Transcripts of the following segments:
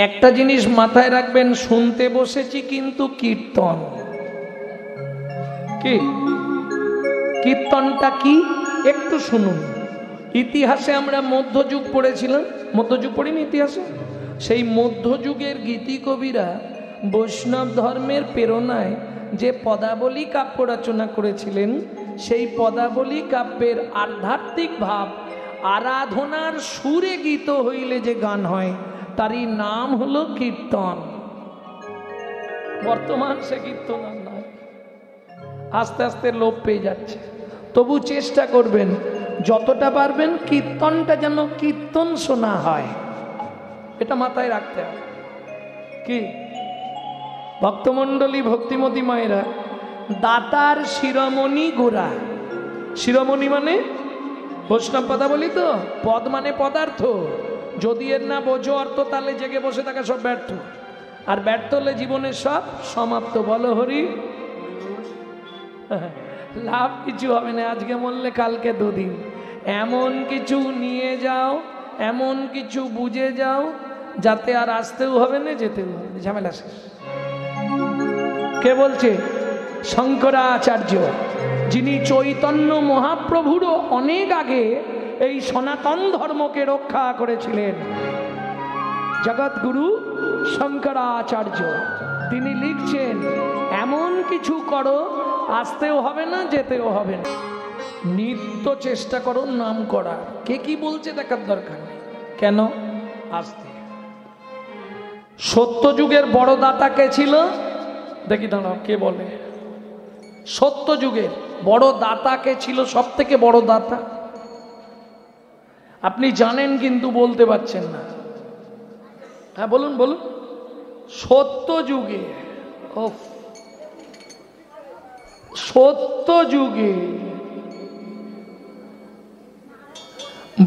একটা জিনিস মাথায় রাখবেন, শুনতে বসেছি কিন্তু কীর্তন। কি কীর্তনটা কি একটু শুনুন। ইতিহাসে আমরা মধ্যযুগ পড়েছিলাম, মধ্যযুগ পড়িনি ইতিহাসে? সেই মধ্যযুগের গীতি কবিরা বৈষ্ণব ধর্মের প্রেরণায় যে পদাবলী কাব্য রচনা করেছিলেন, সেই পদাবলী কাব্যের আধ্যাত্মিক ভাব আরাধনার সুরে গীত হইলে যে গান হয়, তারই নাম হলো কীর্তন। বর্তমান সে কীর্তন আর নয়, আস্তে আস্তে লোপ পেয়ে যাচ্ছে। তবু চেষ্টা করবেন যতটা পারবেন কীর্তনটা যেন কীর্তন শোনা হয়, এটা মাথায় রাখতে হবে। কি ভক্তমণ্ডলী, ভক্তিমতী মায়েরা, দাতার শিরোমণি গোরা। শিরোমণি মানে বৈষ্ণব পদাবলী তো, পদ মানে পদার্থ। যদি এর না বোঝো অর্থ, তাহলে জেগে বসে থাকা সব ব্যর্থ, আর ব্যর্থ হলে জীবনের সব সমাপ্ত। বলো হরি, লাভ কিছু হবে না। আজকে মরলে কালকে দুদিন। এমন কিছু নিয়ে যাও, এমন কিছু বুঝে যাও, যাতে আর আসতেও হবে না, যেতেও হবে না, ঝামেলা শেষ। কে বলছে? শঙ্করাচার্য, যিনি চৈতন্য মহাপ্রভুরও অনেক আগে এই সনাতন ধর্মকে রক্ষা করেছিলেন। জগৎগুরু শঙ্করাচার্য, তিনি লিখছেন, এমন কিছু করো, আসতেও হবে না, যেতেও হবে না, নিত্য চেষ্টা করো নাম করা। কে কি বলছে দেখার দরকার নেই। কেন? আসতে। সত্যযুগের বড় দাতা কে ছিল? দেখি দাঁড়াও, কে বলে? সত্যযুগের বড় দাতা কে ছিল? সব থেকে বড় দাতা আপনি জানেন কিন্তু বলতে পারছেন না। হ্যাঁ বলুন বলুন। সত্যযুগে, সত্যযুগে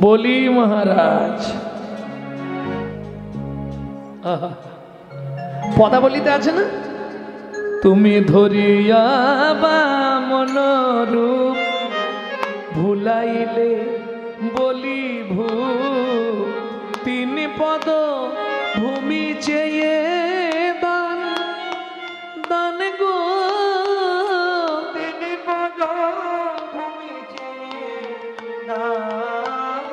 বলি মহারাজ, পদাবলীতে আছে না, তুমি ধরিয়া বামন রূপ ভুলাইলে বলি ভূ, তিন পদ ভূমি চেয়ে দান দান গো, তিন পদ ভূমি চেয়ে দান।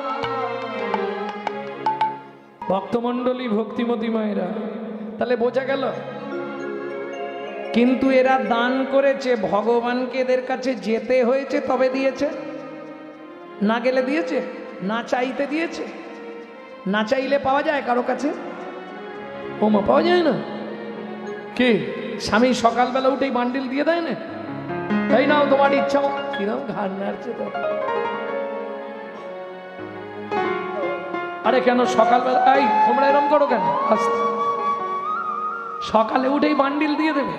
ভক্তমণ্ডলী, ভক্তিমতী মায়েরা, তাহলে বোঝা গেল। কিন্তু এরা দান করেছে, ভগবানকে এদের কাছে যেতে হয়েছে তবে দিয়েছে, না গেলে দিয়েছে? না চাইতে দিয়েছে? না চাইলে পাওয়া যায় কারো কাছে? ওমা, পাওয়া যায় না। কি স্বামী সকালবেলা উঠেই বান্ডিল দিয়ে দেয় না, তাই নাও তোমার ইচ্ছা। কিরম ঘাড় নাড়ছে। আরে কেন সকালবেলা তোমরা এরম করো কেন? সকালে উঠেই বান্ডিল দিয়ে দেবে,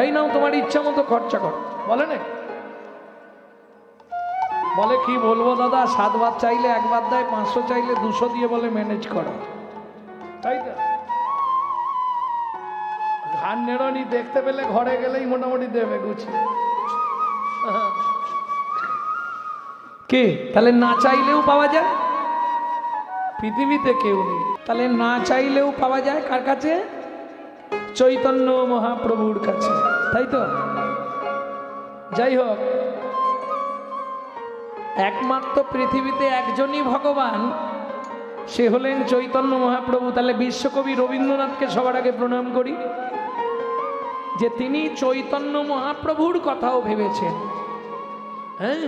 এই নাও তোমার ইচ্ছা মতো খরচা করো, বলে না? বলে কি বলবো দাদা, 7 বার চাইলে 1 বার দেয়, 500 চাইলে 200 দিয়ে বলে ম্যানেজ করো, তাই তো? ঘাড় নেড়নি দেখতে পেলে ঘরে গেলেই মোটামুটি দেবে গুছিয়ে। কে? তাহলে না চাইলেও পাওয়া যায়? পৃথিবীতে কেউ নেই। তাহলে না চাইলেও পাওয়া যায় কার কাছে? চৈতন্য মহাপ্রভুর কাছে, তাই তো? যাই হোক, একমাত্র পৃথিবীতে একজনই ভগবান, সে হলেন চৈতন্য মহাপ্রভু। তাহলে বিশ্বকবি রবীন্দ্রনাথকে সবার আগে প্রণাম করি, যে তিনি চৈতন্য মহাপ্রভুর কথাও ভেবেছেন। হ্যাঁ,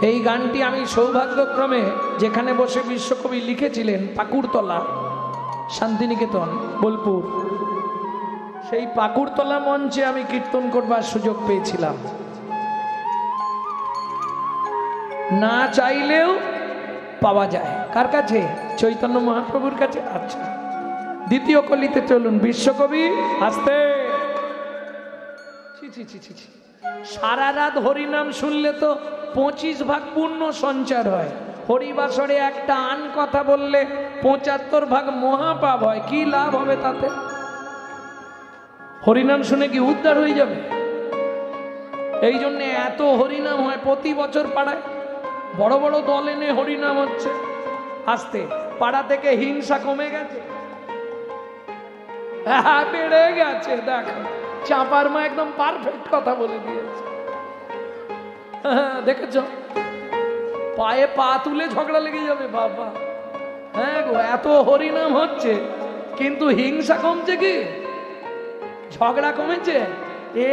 এই গানটি আমি সৌভাগ্যক্রমে যেখানে বসে বিশ্বকবি লিখেছিলেন, পাকুড়তলা, শান্তিনিকেতন, বোলপুর, সেই পাকুড়তলা মঞ্চে আমি কীর্তন করবার সুযোগ পেয়েছিলাম। না চাইলেও পাওয়া যায় কার কাছে? চৈতন্য মহাপ্রভুর কাছে। আচ্ছা, দ্বিতীয় কলিতে চলুন। বিশ্বকবি আসতে, সারা রাত হরিনাম শুনলে তো 25 ভাগ পুণ্য সঞ্চার হয়। হরিবাসরে একটা আন কথা বললে 75 ভাগ মহাপাপ হয়। কি লাভ হবে তাতে? হরিনাম শুনে কি উদ্ধার হয়ে যাবে? এই জন্য এত হরিনাম হয় প্রতি বছর পাড়ায়, বড় বড় দল এনে হরিনাম হচ্ছে। আস্তে পাড়া থেকে হিংসা কমে গেছে, হ্যাঁ বেড়ে গেছে। দেখো চাপার মা একদম পারফেক্ট কথা বলে দিয়েছে। দেখেছ, পায়ে পা তুলে ঝগড়া লেগে যাবে বাবা। হ্যাঁ গো, এত হরিনাম হচ্ছে কিন্তু হিংসা কমছে কি, ঝগড়া কমেছে?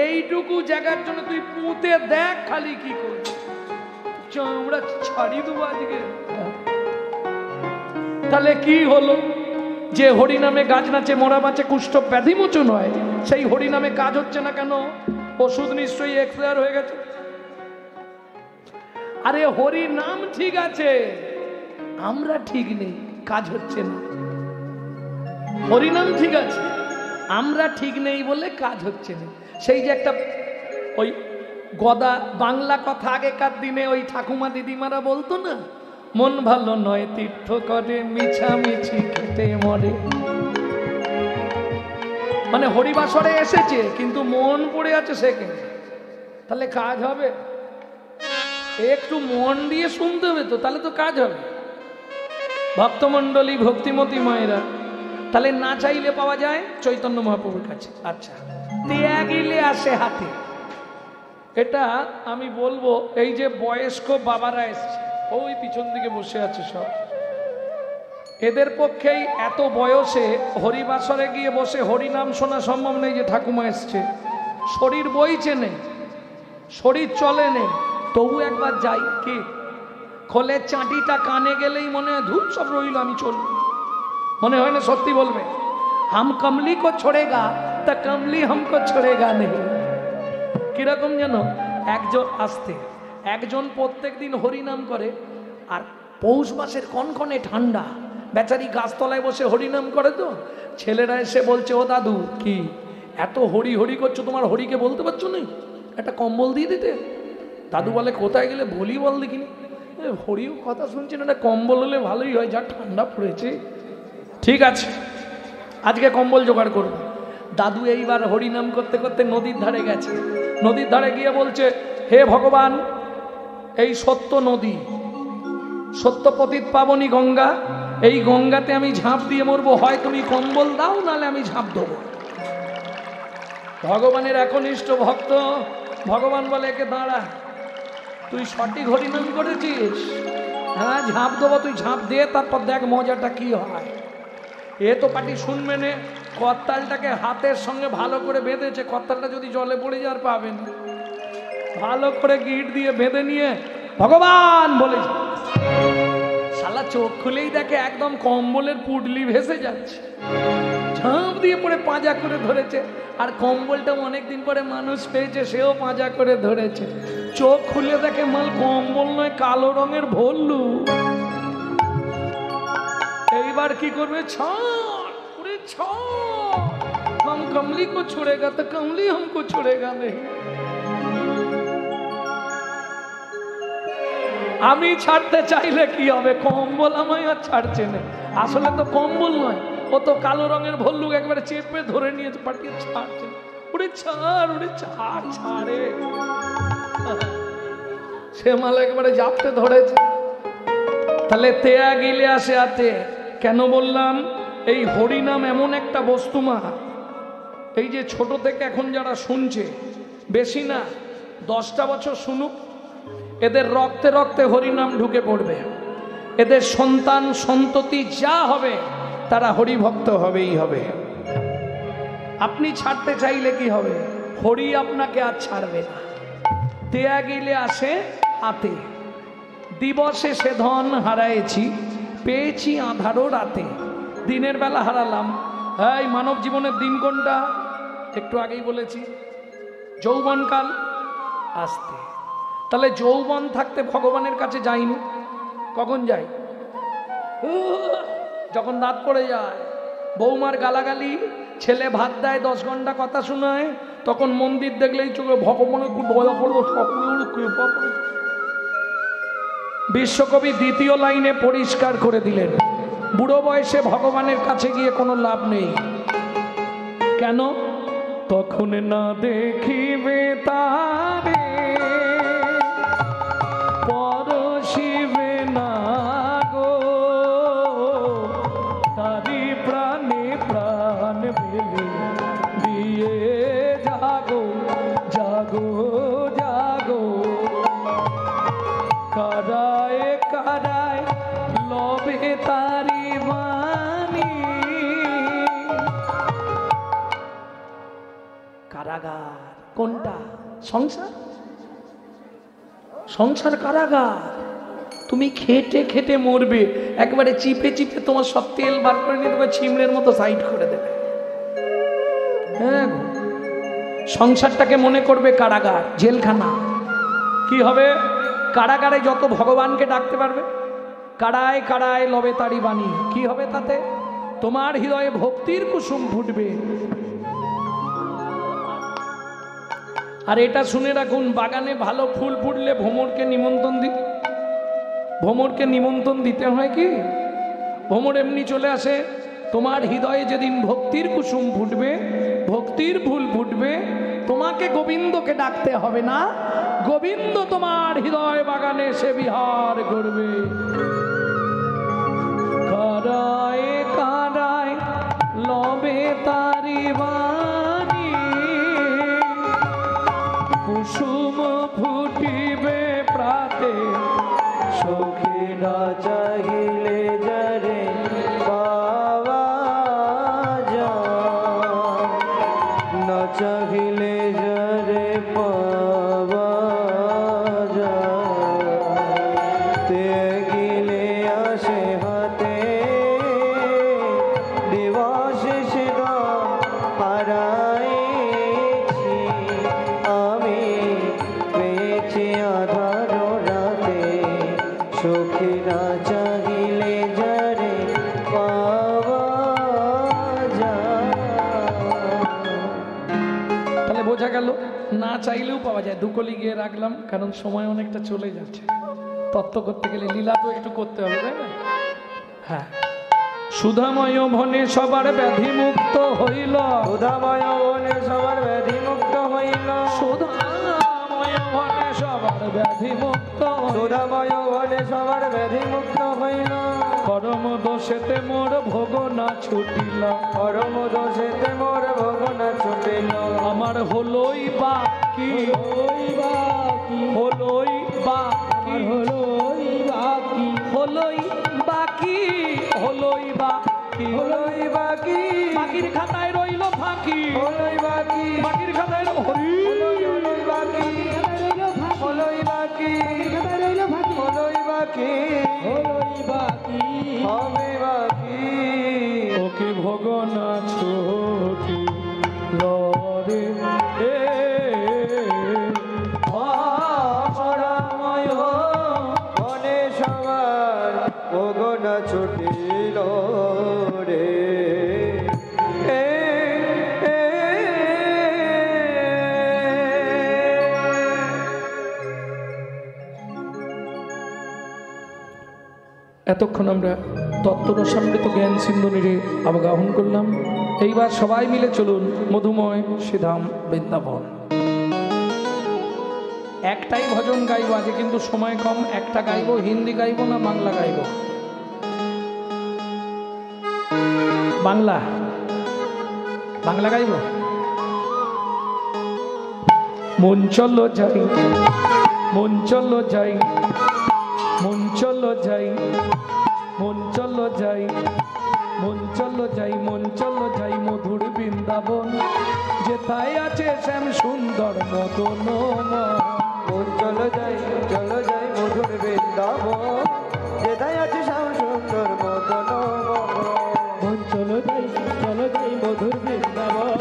এইটুকু জায়গার জন্য তুই পুঁতে দেখ খালি কি করছে, চামড়া ছাড়ি দেবো আজকে। তাহলে কি হলো? যে হরিনামে গাছ নাচে মরা বাঁচে কুষ্ঠ ব্যাধি মোচন হয়, সেই হরিনামে কাজ হচ্ছে না কেন? ওষুধ নিশ্চয়ই এক্সপায়ার হয়ে গেছে। আরে হরি নাম ঠিক আছে, আমরা ঠিক নেই, কাজ হচ্ছে না। হরিনাম ঠিক আছে, আমরা ঠিক নেই বলে কাজ হচ্ছে না। সেই যে একটা ওই গদা বাংলা কথা আগেকার দিনে ওই ঠাকুমা দিদিমারা বলতো না, মন ভালো নয় তীর্থ করে মিছামিছি খেটে মরে। মানে হরিবাসরে এসেছে কিন্তু মন পড়ে আছে সেখানে, তাহলে কাজ হবে? একটু মন দিয়ে শুনতে হবে তো, তাহলে তো কাজ হবে। ভক্তমণ্ডলী ভক্তিমতী মায়েরা, তাহলে না চাইলে পাওয়া যায় চৈতন্য মহাপ্রভুর কাছে। আচ্ছা, ত্যাগিলে আসে হাতে। এটা আমি বলবো, এই যে বয়স্ক বাবারা এসছে, ওই পিছন দিকে বসে আছে সব, এদের পক্ষেই এত বয়সে হরিবাসরে গিয়ে বসে হরিনাম শোনা সম্ভব নেই। যে ঠাকুমা এসছে, শরীর বইছে নেই, শরীর চলে নেই, তবু একবার যাই কি খোলে চাঁটিটা কানে গেলেই মনে হয় ধূপ সব রইল, আমি চলব, মনে হয় না সত্যি বলবে হাম কমলি কো ছোড়েগা তা কমলি হামকো ছোড়েগা নেই। কিরকম যেন একজন আসতে, একজন প্রত্যেক দিন হরিনাম করে, আর পৌষ মাসের কনকনে ঠান্ডা, বেচারি গাছতলায় বসে হরিনাম করে। তো ছেলেরা এসে বলছে, ও দাদু কি এত হরি হরি করছো, তোমার হরিকে বলতে পারছো না, একটা কম্বল দিয়ে দিতে। দাদু বলে, কোথায় গেলে বলি বল দেখিনি। হরিও কথা শুনছেন, একটা কম্বল হলে ভালোই হয়, যা ঠান্ডা পড়েছে। ঠিক আছে, আজকে কম্বল জোগাড় করব। দাদু এইবার হরিনাম করতে করতে নদীর ধারে গেছে। নদীর ধারে গিয়ে বলছে, হে ভগবান, এই সত্য নদী, সত্যপতিত পাবনী গঙ্গা, এই গঙ্গাতে আমি ঝাঁপ দিয়ে মরবো, হয় তুমি কম্বল দাও, নালে আমি ঝাঁপ দেবো। ভগবানের একনিষ্ঠ ভক্ত, ভগবান বলে, একে দাঁড়া, তুই সঠিক হরিনাম করেছিস, হ্যাঁ ঝাঁপ দেবো, তুই ঝাঁপ দে, তারপর দেখ মজাটা কি হয়। এ তো পাটি শুনবে না, করতালটাকে হাতের সঙ্গে ভালো করে বেঁধেছে, করতালটা যদি জলে পড়ে যাওয়ার পাবেন, ভালো করে গিট দিয়ে বেঁধে নিয়ে ভগবান বলেছে, শালা চোখ খুলেই দেখে একদম কম্বলের পুডলি ভেসে যাচ্ছে, ঝাঁপ দিয়ে পড়ে পাঁজা করে ধরেছে। আর কম্বলটা অনেকদিন পরে মানুষ পেয়েছে, সেও পাঁজা করে ধরেছে। চোখ খুলে দেখে মাল কম্বল নয়, কালো রঙের ভল্লু। এইবার কি করবে? ছাড়, हम कमली को छोड़ेगा तो कमली हमको छोड़ेगा नहीं। আমি ছাড়তে চাইলে কি হবে? কম্বল আমায় আর ছাড়ছে না। আসলে তো কম্বল নয়, ও তো কালো রঙের ভল্লুক, একবারে চেপে ধরে নিয়েছে, পাঠিয়ে ছাড়ছে। ওরে ছাড়, ওরে ছাড়, ছাড়ে। সে মাল একবারে জাপতে ধরেছে। তাহলে তেয়া গিলে আসে আতে। কেন বললাম? এই হরিনাম এমন একটা বস্তু মা, এই যে ছোট থেকে এখন যারা শুনছে, বেশি না 10টা বছর শুনুক, এদের রক্তে রক্তে হরিনাম ঢুকে পড়বে। এদের সন্তান সন্ততি যা হবে তারা হরিভক্ত হবেই হবে। আপনি ছাড়তে চাইলে কি হবে? হরি আপনাকে আর ছাড়বে না। দেয়া গেলে আসে হাতে, দিবসে সে ধন হারাইছি, পেয়েছি আধারো রাতে। দিনের বেলা হারালাম। এই মানব জীবনের দিন কোনটা? একটু আগেই বলেছি, যৌবনকাল। আসতে, তাহলে যৌবন থাকতে ভগবানের কাছে যাইনি, কখন যাই? যখন দাঁত পড়ে যায়, বৌমার গালাগালি, ছেলে ভাত দেয়, 10 ঘন্টা কথা শোনায়, তখন মন্দির দেখলেই চোখে ভগবানের খুব দয়া করবো, সকলের কৃপা করে। বিশ্বকবি 2য় লাইনে পরিষ্কার করে দিলেন, বুড়ো বয়সে ভগবানের কাছে গিয়ে কোনো লাভ নেই। কেন? তখন না দেখিবে তারে তারি বাণী। কারাগার কোনটা? সংসার। সংসার কারাগার। তুমি খেটে খেটে মরবে, একবারে চিপে চিপে তোমার সব তেল বার করে নিয়ে দেবে, চিমড়ের মতো সাইড করে দেবে। হ্যাঁ, সংসারটাকে মনে করবে কারাগার, জেলখানা। কি হবে? কারাগারে যত ভগবানকে ডাকতে পারবে, কারায় কারায় লবে তারি বাণী। কি হবে তাতে? তোমার হৃদয়ে ভক্তির কুসুম ফুটবে। আর এটা শুনে রাখুন, বাগানে ভালো ফুল ফুটলে ভ্রমরকে নিমন্ত্রণ দিতে হয় কি? ভ্রমর এমনি চলে আসে। তোমার হৃদয়ে যেদিন ভক্তির কুসুম ফুটবে, ভক্তির ফুল ফুটবে, তোমাকে গোবিন্দকে ডাকতে হবে না, গোবিন্দ তোমার হৃদয় বাগানে এসে বিহার করবে। কারায় কারায় লবে তারি বাণী, কুসুম ফুটিবে প্রাতে, সখী না চাহিলে যারে পাওয়া যায়, না চাহিলে যারে পাওয়া যায়, তে গিলে আসে হাতে দিবস সেটা হারাইছি আমি, পেয়েছি আধার রাতে, সখী না চাহিলে যারে পাওয়া যায়। তাহলে বোঝা গেল না চাইলেও পাওয়া যায়। দুকলি গিয়ে রাখলাম, কারণ সময় অনেকটা চলে যাচ্ছে। তত্ত্ব করতে গেলে লীলা তো একটু করতে হবে, তাই না? হ্যাঁ। সুধাময় ভনে সবার ব্যাধি মুক্ত হইল, সুধাময় বনে সবার ব্যাধি মুক্ত হইল, সুধাময় ভনে সবার ব্যাধি মুক্ত, সুধাময় বনে সবার ব্যাধি মুক্ত হইল, পরম দোষেতে মোর ভোগ না ছুটিল, পরম দোষেতে মোর ভোগ না ছুটিল, আমার হলোই বাকি, হলোই বাকি, হলোই বাকি, হলোই বাকি, হলোই বাকি, হলোই বাকি, হলোই বাকি, বাকির খাতায় রইল ফাঁকি, হলোই বাকি, বাকির খাতায় হরি, হলোই বাকি, হলোই বাকি, হলোই বাকি, হলোই বাকি, হবে বাকি, ওকে ভোগ না ছুটি লরে পরাময় মনে সবার ভোগ না ছুটিল রে। এতক্ষণ আমরা তত্ত্বরসামৃত জ্ঞান সিন্ধুনিরে অবগাহন করলাম। এইবার সবাই মিলে চলুন মধুময় শ্রীধাম বৃন্দাবন। একটাই ভজন গাইব আজকে, কিন্তু সময় কম। একটা গাইব, হিন্দি গাইব না বাংলা গাইব? বাংলা, বাংলা গাইব। মন চলো যাই, মন চলো যাই, মন চলো যাই, মন চলো যাই, মন চলো যাই, মন চলো যাই মধুর বৃন্দাবন, যেথায় আছে শ্যাম সুন্দর মদন। মন চলো যাই মধুর বৃন্দাবন, যেথায় আছে শ্যাম সুন্দর মদন। মন চলো যাই মধুর বৃন্দাবন,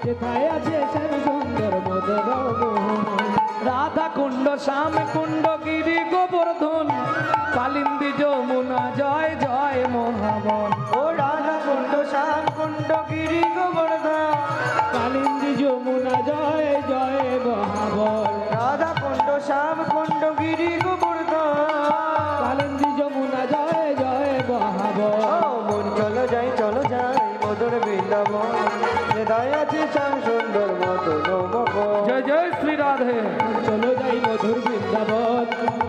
যেথায় আছে শ্যাম সুন্দর মদন। রাধা কুণ্ড, শ্যাম কুণ্ড, গিরি গোবর্ধন, কালিন্দী যমুনা, জয় জয় মহাবন। ও রাধা কুণ্ড, শ্যাম কুণ্ড, গিরি গোবর্ধন, কালিন্দী যমুনা, জয় জয় মহাবন। রাধা কুণ্ড, শ্যাম কুণ্ড, গিরি গোবর্ধন, কালিন্দী যমুনা, জয় জয় মহাবন। ও মন চলো যাই মধুর বৃন্দাবন, যেথায় আছে শ্যাম সুন্দর মদন মোহন। জয় জয় শ্রী রাধে। চলো যাই মধুর বৃন্দাবন,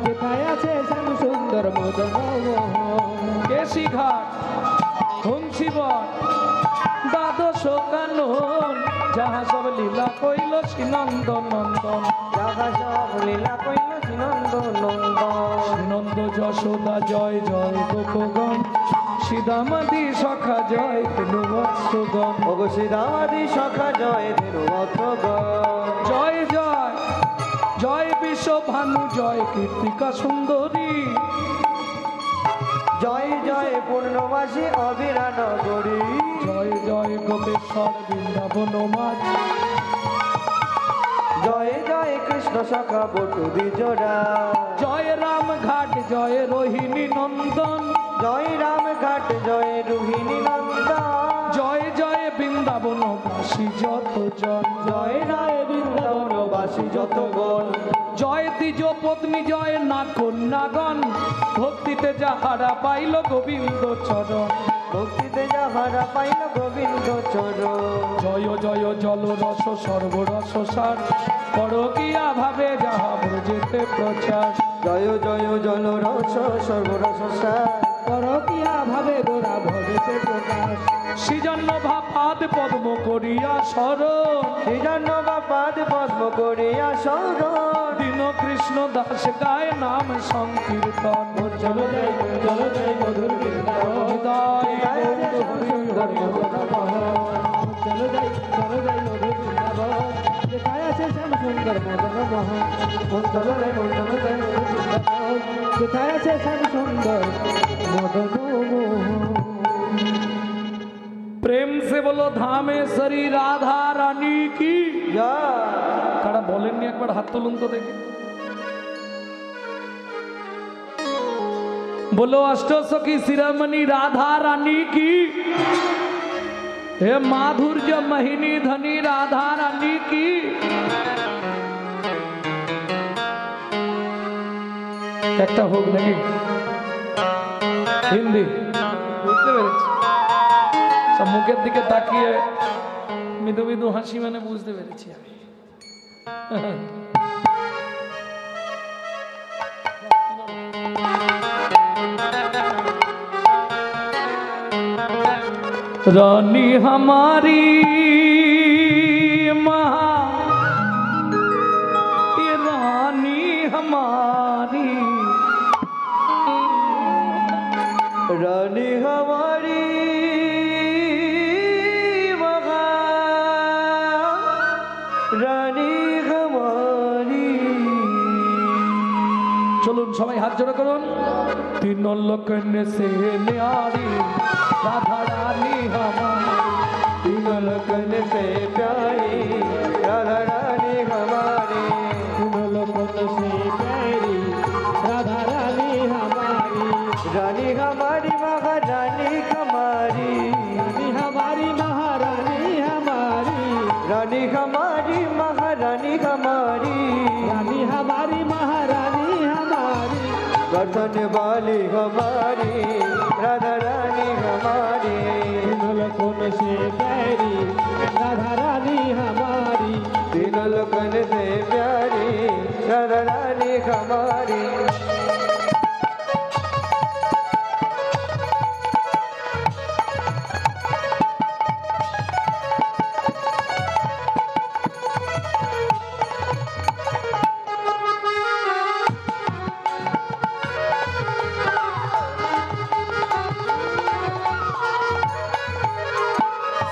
যেথায় আছে শ্যাম সুন্দর মদন মোহন। কেশি ঘাট, হংসীবন, দ্বাদশ কানন, যাহা সব লীলা কইল শ্রীনন্দ নন্দন, যাহা সব লীলা কইল শ্রীনন্দ নন্দন, নন্দ যশোদা জয় জয় গোপগণ সীতামাদি সখা জয় ধেনু বৎসগণ ওগো শ্রীরামাদি সখা জয় ধেনু বৎসগণ জয় জয় জয় বিশ্বভানু জয় কীর্তিকা সুন্দরী জয় জয় পূর্ণমাসী অবিরা নগরী জয় জয় গোপেশ্বর বৃন্দাবন মাঝ জয় জয় কৃষ্ণ সখা বটু দ্বিজোড়া জয় রাম ঘাট জয় রোহিণী নন্দন জয় রাম ঘাট জয় রোহিণী নন্দন জয় জয় বৃন্দাবনবাসী যতজন জয় রায় বৃন্দাবনবাসী যতগণ জয় দ্বিজ পত্নী জয় না কন্যাগণ ভক্তিতে যাহারা পাইল গোবিন্দ চরণ ভক্তিতে যাহারা পাইল গোবিন্দ চরণ জয় জয় জল রস সর্বরস সার পরকিয়া ভাবে যাহা ব্রজেতে প্রচার জয় জয় জল রস সর্বরস সার পরকিয়া ভাবে গোরা ভবেতে প্রকাশ সৃজন্য ভাপাদ পদ্ম করিয়া স্মরণ সৃজন্য বাপাদ পদ্ম করিয়া শরণ দীন কৃষ্ণ দাস গায় নাম সংকীর্তন চলো যাই মধুর বৃন্দাবন হৃদয় চলো যাই মধুর বৃন্দাবন যেথায় আছে শ্যাম সুন্দর মদন মোহন চলো যাই মধুর বৃন্দাবন যেথায় আছে শ্যাম সুন্দর মদন মোহন प्रेम से बोलो धामेश्वरी राधा रानी की কারা বলেননি একবার হাত তুলুন তো দেখি बोलो अष्टसखी शिरोमणि राधा रानी की हे माधुर्य महिनी धनी राधा रानी की একটা হোক নাকি হিন্দি বুঝতে পেরেছি সব মুখের দিকে তাকিয়ে মৃদু মৃদু হাসি মানে বুঝতে পেরেছি আমি रानी हमारी महा ये रानी हमारी रानी हमारी महा रानी हमारी चलुन सबाई हाथ जोड़ा करुन तीन लोकन से न्यारी राधा रानी हमारी तीन लोकन से प्यारी राधा रानी हमारी तीन लोकन से प्यारी राधा रानी हमारी रानी हमारी महारानी हमारी रानी हमारी महारानी हमारी रानी हमारी महारानी हमारी रानी हमारी महारानी हमारी वर्धन वाली हमारी राधा रानी हमारी लोकन से प्यारी राधा रानी हमारी तीन लोकन से प्यारी राधा रानी हमारी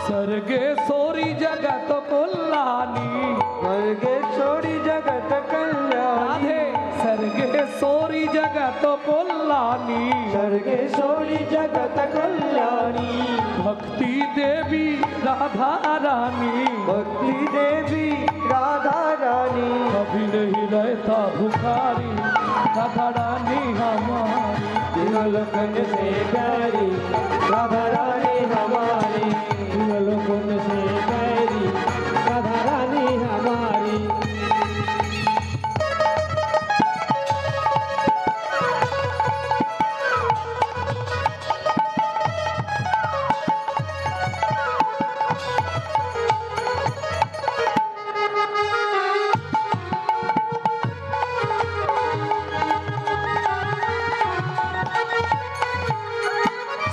सर्गेश्वरी जगत कल्याणी सर्गेश्वरी जगत कल्याणी राधे सर्गेश्वरी जगत कल्याणी सर्गेश्वरी जगत कल्याणी भक्ति देवी राधा रानी भक्ति देवी राधा रानी कभी नहीं रहता भुखारी राधा रानी हमारी तीन लोकन से प्यारी राधा रानी हमारी तीन लोकन से प्यारी राधा रानी हमारी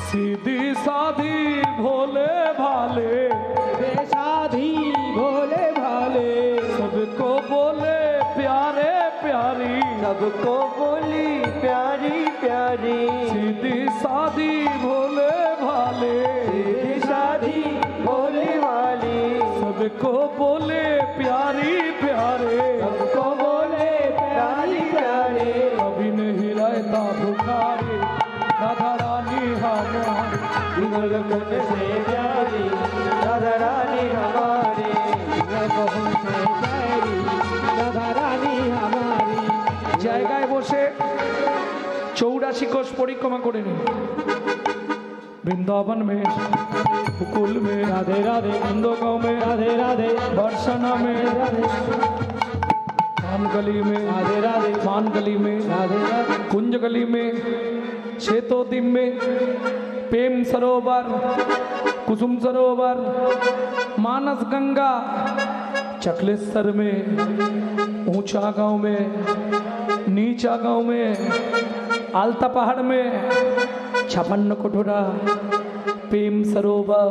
सीधी साधी भोले भाले प्यारी, सबको बोली प्यारी प्यारी, सीधी सादी भोले भाले, सीधी सादी भोली वाली, सबको बोले प्यारी प्यारे, सबको बोले प्यारी प्यारी, कभी नहीं रहता भुखारी, राधा रानी हमारी, गगन से प्यारी राधा रानी हमारी, गगन से प्यारी राधा रानी हमारी। জায়গায় বসে 84 কোষ পরিক্রমা করে নিন। वृंदावन में, गोकुल में, राधे राधे, नंदगांव में, राधे राधे, बरसाना में, राधे मानगली में, राधे राधे, मानगली में, राधे राधे, कुंज गली में, शेतोदिम में, प्रेम सरोवर, कुसुम सरोवर, मानस गंगा, चकलेश्वर में, ऊंचा गांव में, नीचा गांव में, आलता पहाड़ में, 56 कोठोरा, प्रेम सरोवर,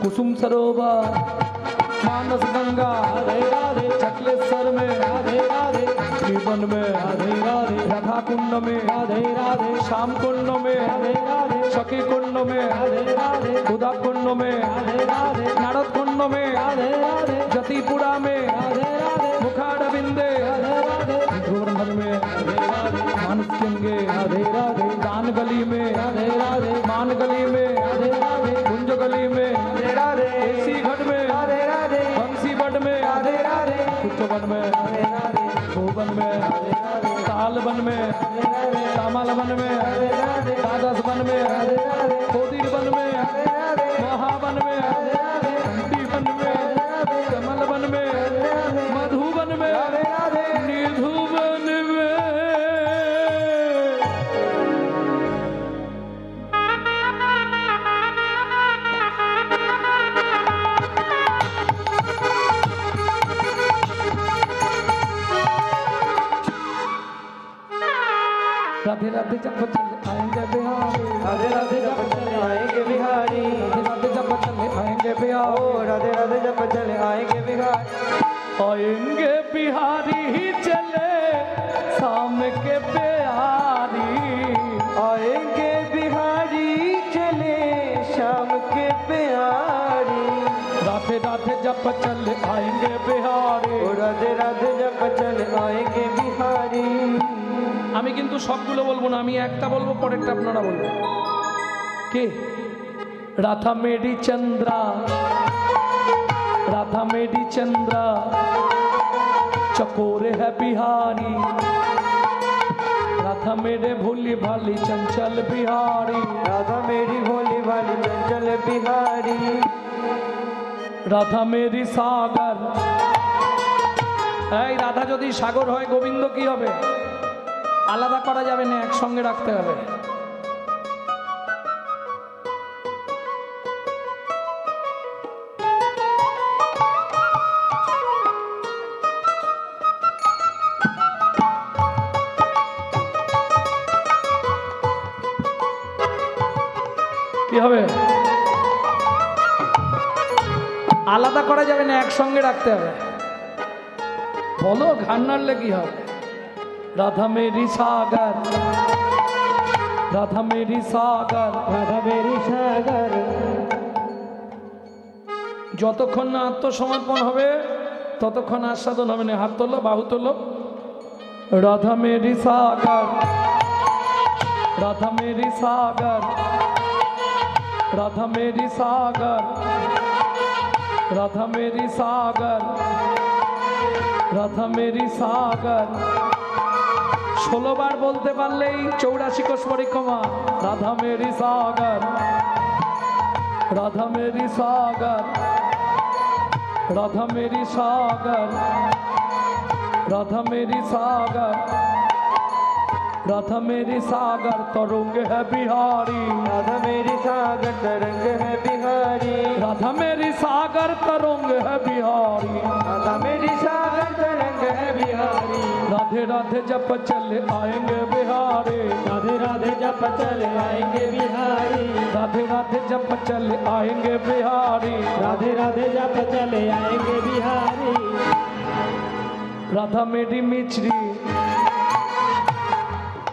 कुसुम सरोवर, मानस गंगा, राधे राधे, चकलेश्वर में, राधे राधे, जीवन में, राधे राधे, राधा कुंड में, राधे राधे, श्याम कुंड में, राधे राधे, सखी कुंड में, राधे राधे, उदा कुंड में, राधे राधे, नारद कुंड में, राधे राधे, जतिपुरा में, राधे राधे, मुखारविंदे, राधे राधे, ध्रुवनभर में, मानसगंगे, राधे राधे, दान गली में, राधे राधे, मान गली में, राधे राधे, कुंज गली में, राधे राधे, देसी घट में, राधे राधे, बंसी बट में, राधे राधे, कुचवन में, राधे राधे, भोवन में, ताल बन में, तामल बन में, द्वादश बन में, कोदिर बन में, महावन में, घंटी बन में, कमल बन में, मधुबन में, निधुबन में। राधे राधे जब चले आएंगे बिहारी, राधे राधे जब चले आएंगे बिहारी, राधे राधे जब चले आएंगे ओ बिहारी, राधे राधे जब चले आएंगे बिहारी, आएंगे बिहारी ही चले शाम के प्यारी, आएंगे बिहारी चले शाम के प्यारी, राधे राधे जब चले आएंगे बिहारी। ओ राधे राधे जब चले आएंगे बिहारी। আমি কিন্তু সবগুলো বলবো না, আমি একটা বলবো, পরেরটা আপনারা বলবেন। কে? রাধা মেরি চন্দ্রা, राधा मेरी चंद्रा, चकोरे है बिहारी, राधा मेरे भोली भाली चंचल बिहारी, राधा मेरी भोली भाली चंचल बिहारी, राधा मेरी सागर। এই রাধা যদি সাগর হয়, গোবিন্দ কি হবে? আলাদা করা যাবে না, একসঙ্গে রাখতে হবে। কি হবে? আলাদা করা যাবে না, একসঙ্গে রাখতে হবে। বলো, ঘাড় নাড়লে কি হবে? राधा मेरी सागर, राधा मेरी सागर, राधा मेरी सागर। যতক্ষণ না আত্মসমর্পণ হবে ততক্ষণ আস্বাদন হবে না। হাত তোলো, বাহু তোলো। রাধা মেরি সাগর, রাধা মেরি সাগর, রাধা মেরি সাগর, রাধা মেরি সাগর, রাধা মেরি সাগর। 16 বার বলতে পারলেই 84 কোষ পরিক্রমা। রাধা মেরি সাগর, राधा मेरी सागर, राधा मेरी सागर, राधा मेरी सागर, राधा मेरी सागर तरंग है बिहारी, राधा मेरी सागर तरंग है बिहारी, राधा मेरी सागर तरंग है बिहारी, राधा मेरी सागर तरंग है बिहारी। राधे राधे जप चले आएंगे बिहारी, राधे राधे जप चले आएंगे बिहारी, राधे राधे जप चले आएंगे बिहारी, राधे राधे जप चले आएंगे बिहारी। রাধা মেরি মিছরি।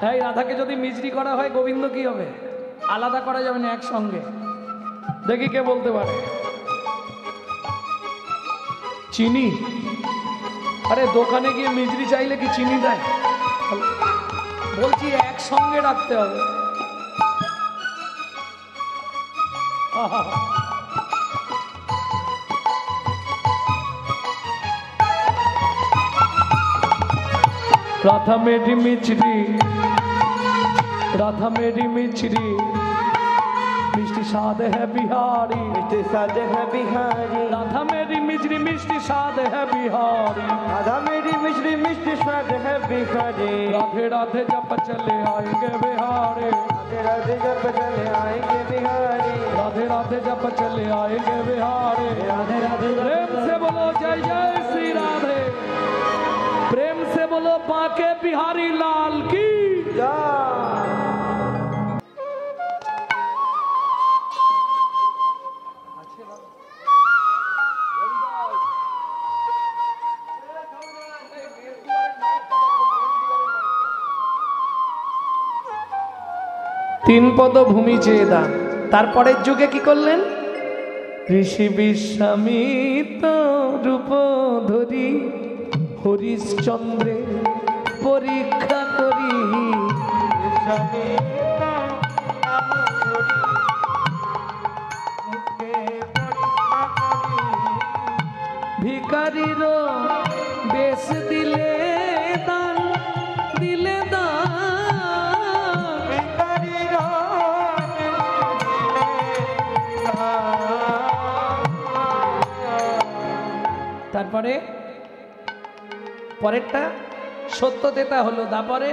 এই রাধাকে যদি মিছরি করা হয় গোবিন্দ কি হবে? আলাদা করা যাবে না, একসঙ্গে। দেখি কে বলতে পারে। চিনি? আরে দোকানে গিয়ে মিছরি চাইলে কি চিনি দেয়? বলছি একসঙ্গে রাখতে হবে। राधा मेरी मिचरी, राधा मेरी मिचरी, मिष्टी साद है बिहारी, मिष्टी साद है बिहारी। राधा मेरी मिचरी मिष्टी साद है बिहारी, राधा मेरी मिश्री मिष्टी साद है बिहारी। राधे राधे जब चले आएंगे बिहारी, राधे राधे जब चले आएंगे बिहारी, राधे राधे जब चले आएंगे बिहारी। राधे राधे प्रेम से बोलो जय जय श्री राधे, प्रेम से बोलो बांके बिहारी लाल की जय। तीन पद भूमि চেয়ে দান। তারপরের যুগে কি করলেন? ঋষি বিশ্বামিত্র রূপ ধরি হরিশ্চন্দ্রে পরীক্ষা করি, ভিকারির বেশ দিলে দান, দিলে দান, তারপরে পরেরটা সত্যতেতা হলো। তারপরে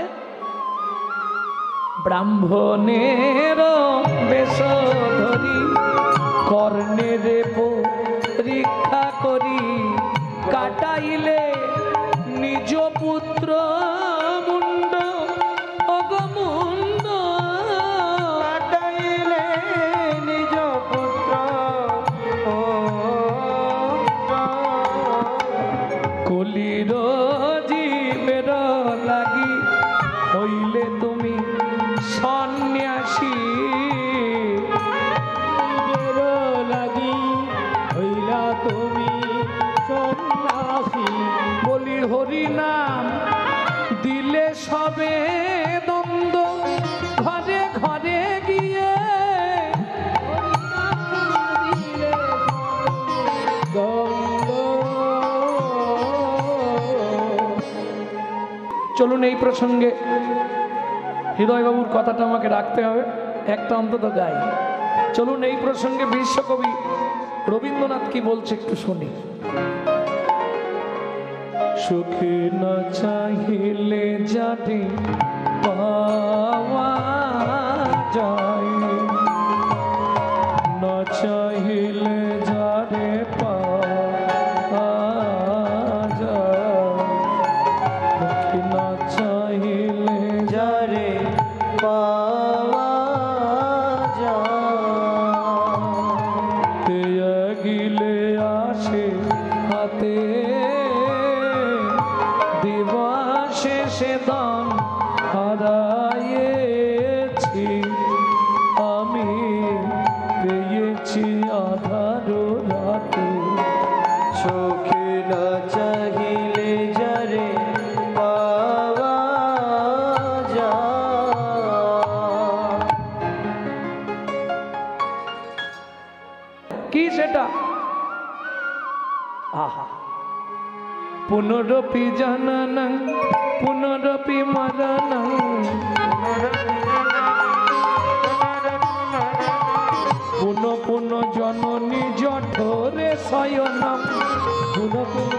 ব্রাহ্মণের বেশ ধরি কর্ণের পরীক্ষা করি, কাটাইলে নিজ পুত্র মুন্ড অগমুন্ড, কাটাইলে নিজ পুত্র কলির জীবের লাগি হইলে তুমি সন্ন্যাসী, লাগি হইলা তুমি সন্ন্যাসী। বলি হরি নাম দিলে সবে দ্বন্দ্ব, ঘরে ঘরে গিয়ে চলুন এই প্রসঙ্গে হৃদয়বাবুর কথাটা আমাকে রাখতে হবে, একটা অন্তত গাই। চলুন এই প্রসঙ্গে বিশ্বকবি রবীন্দ্রনাথ কি বলছে একটু শুনি। সুখে না চাহিলে যাতে পাওয়া যায়, না চাহিলে যারে পাওয়া যায়, সুখে না চাহিলে যারে পাওয়া যায়, গিলে আসে হাতে দিবা শেষে দাম হারাইয়েছি আমি, পেয়েছি আধার রাতে। চোখে না চাহিলে যারে পাওয়া যায়। কি সেটা? আহা, পুনরপি জননং পুনরপি মরণং, পুন পুন জননী জঠরে শয়নম, পুন পুন